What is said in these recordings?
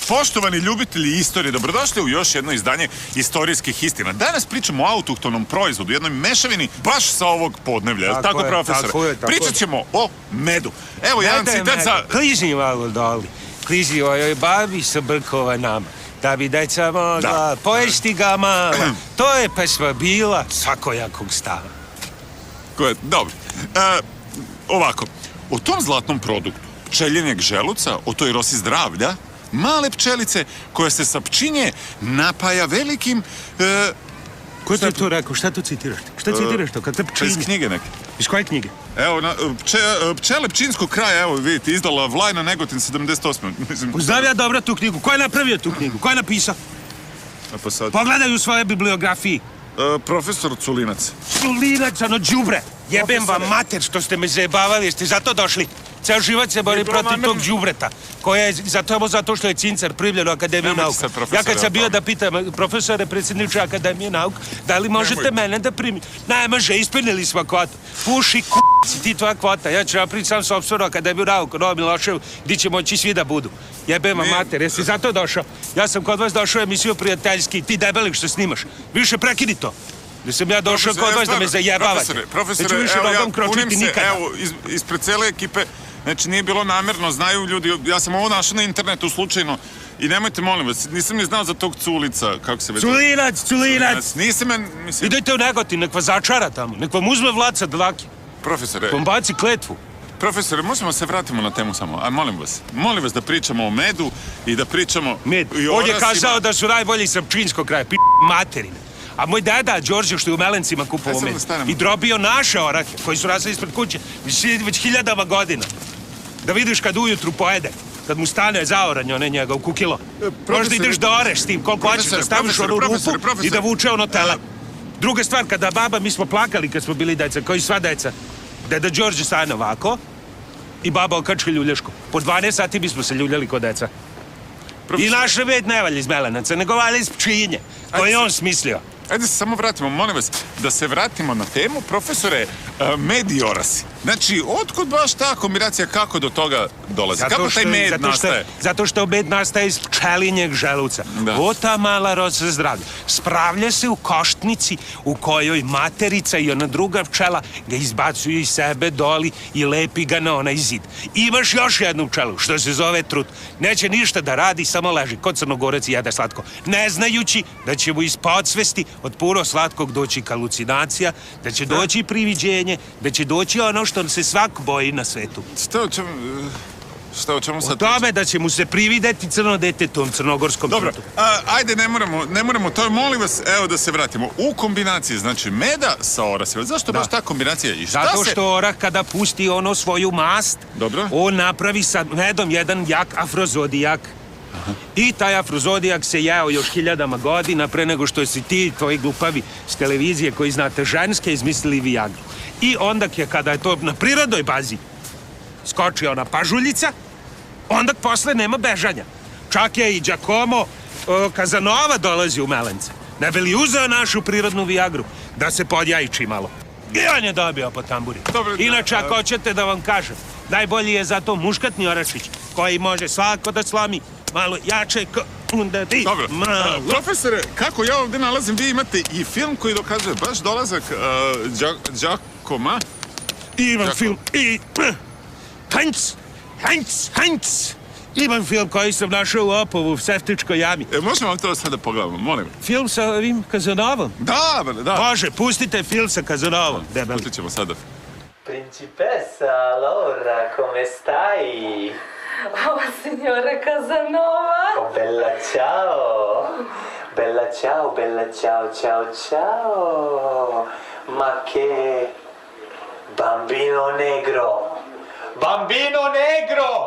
Poštovani ljubitelji istorije, dobrodošli u još jedno izdanje istorijskih istina. Danas pričamo o autohtonom proizvodu, jednoj mešavini baš sa ovog podneblja. Tako, profesore? Pričat ćemo o medu. Evo jedan citat za... Kliži malo doli. Kliži ovoj babi sa brkova nama. Da bi deca mogla pojesti ga malo. To je pesma bila svakojakog stava. Dobro. Ovako, o tom zlatnom produktu pčelinjeg želuca, o toj rosi zdravlja, male pčelice koja se sa pčinje napaja velikim... Ko ti je to rekao? Šta to citiraš? Šta citiraš to? Kakve pčinje? Iz knjige neke. Iz koje knjige? Evo, pčele pčinskog kraja, evo vidite, izdala Vlajna Negotin 78. Znam ja dobro tu knjigu. Ko je napravio tu knjigu? Ko je napisao? Pa sad... Pogledaj u svoje bibliografiji. Profesor Culinac. Culinac, ono đubre. Jebem vam mater što ste me zajebavali, jeste zato došli. Ceo život se bori protiv tog đubreta, koja je zato što je Cincar primljen u Akademiju nauka. Ja kad sam bio da pitam profesore, predsjedniče Akademije nauka, da li možete mene da primiti? Ne može, ispunili smo kvotu. Puši si ti tvoja kvota. Ja ću napraviti sam sopstvenu Akademiju nauka, Novom Miloševu, gdje će moći svi da budu. Jebem vam mater, jesi zato došao? Ja sam kod vas došao u emisiju prijateljski, ti debelik što snimaš. Više prekini to. Da sam ja došao kod vas da me zajebavate. Profesore, evo ja kunim se, evo, ispred cele ekipe, znači nije bilo namerno, znaju ljudi, ja sam ovo našao na internetu slučajno i nemojte, molim vas, nisam ni znao za tog Culica, kako se već... Culinac! Nisam, mislim... Idete u Negotin, nek vas začara tamo, nek vam uzme Vlaca dlake. Profesore... Vam baci kletvu. Profesore, možemo se vratimo na temu samo, a molim vas da pričamo o medu i da pričamo... Med, on je kazao da su najbolji sa pčinskog kraja, materine. A moj deda, Đorđe, što je u Melencima kupovao med i drobio naše orahe, koji su rasli ispred kuće, već hiljadama godina. Da vidiš kad ujutru pojede, kad mu stane zaoranje, one njega u kukilo. Možda ideš da oreš s tim, koliko hoćeš, da staviš onu rupu i da vuče ono tele. Druga stvar, kada baba, mi smo plakali kad smo bili deca, kao i sva deca. Deda Đorđe stane ovako i baba okačka ljuljašku. Po 12 sati bismo se ljuljali kod deca. I naš med ne valja iz Melenaca, nego valja iz pčinje, koje je on smislio. Ajde se samo vratimo, molim vas, da se vratimo na temu, profesore, med i orasi. Znači, otkud baš ta kombinacija, kako do toga dolazi? Kako taj med nastaje? Zato što med nastaje iz pčelinjeg želuca. O ta mala rosa zdravlja. Spravlja se u koštnici u kojoj materica i ona druga pčela ga izbacuju iz sebe doli i lepi ga na onaj zid. Imaš još jednu pčelu, što se zove trut. Neće ništa da radi, samo leži kod Crnogorac i jede slatko. Ne znajući da će mu iz podsvesti od puro slatkog doći halucinacija, da će doći priviđenje, da će doći ono što se svak boji na svetu. Šta o čemu sad... O tome da će mu se privideti crno dete tom crnogorskom trutu. Dobro, ajde, ne moramo to, molim vas, evo da se vratimo. U kombinaciji, znači, meda sa orasima. Zašto baš ta kombinacija? Zato što orah kada pusti ono svoju mast, on napravi sa medom jedan jak afrozodijak. I taj afrozodijak se jeo još hiljadama godina pre nego što si ti, tvoji glupavi s televizije koji znate ženske, izmislili Viagru. I onda kada je to na prirodnoj bazi skoči ona pažuljica, onda posle nema bežanja. Čak je i Giacomo Casanova dolazi u Melence. Ne bi li uzeo našu prirodnu Viagru da se podjajči malo. I on je dobio po tamburi. Inače, ako hoćete da vam kažem, najbolji je zato muškatni orašić koji može svako da slami malo jače onda ti. Dobro, profesore, kako ja ovdje nalazim, vi imate i film koji dokazuje baš dolazak Giacoma. Imam film i... Heinz! Imam film koji sam našao u Opovu, u Seftičkoj jami. Možemo to sada pogledamo, molim. Film sa ovim Casanovom? Da. Može, pustite film sa Casanovom. Pustit ćemo sada. Principessa, allora, come stai? Oh, signore Casanova! Oh, bella ciao! Bella ciao! Ma che... Bambino negro!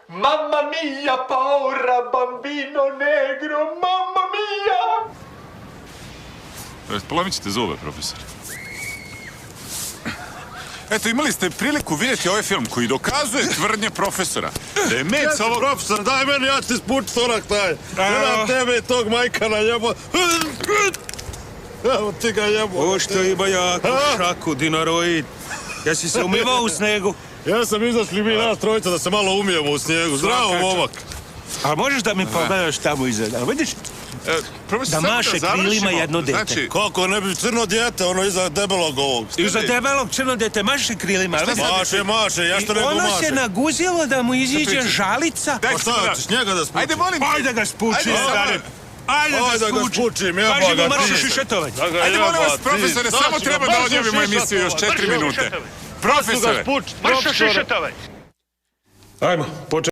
Mamma mia, paura, bambino negro, mamma mia! Polomit ćete zube, profesor. Eto, imali ste priliku vidjeti ovaj film koji dokazuje tvrdnje profesora. Da je med sa ovog... Profesor, daj meni, ja ću ti spučit orak taj. Gledam tebe i tog majkana jebo. Evo ti ga jebo. Ovo što ima jako šaku, dinaroid. Jesi se umivao u snegu? Ja sam izašli mi nas trojica da se malo umijemo u snijegu. Zdravo, momak. A možeš da mi pogledaš tamo iza, vidiš? Da maše krilima jedno dete. Znači, Kako ne bi crno dijete, ono iza debelog ovog. Iza debelog crno dete maše krilima. Maše, ja što nego maše. Ono se naguzilo da mu iziđe žalica. Pa šta, ćeš njega da spučim? ajde, molim. Ajde ga spuči, stari. Ajde da ga spučim, jeba ga. Kaži mu maršiš i šetovać. Ajde, molim vas, profesore, samo treba da odjavimo emisiju još 4 minute. Profesore. Maršiš i šetovać. Ajmo, početi.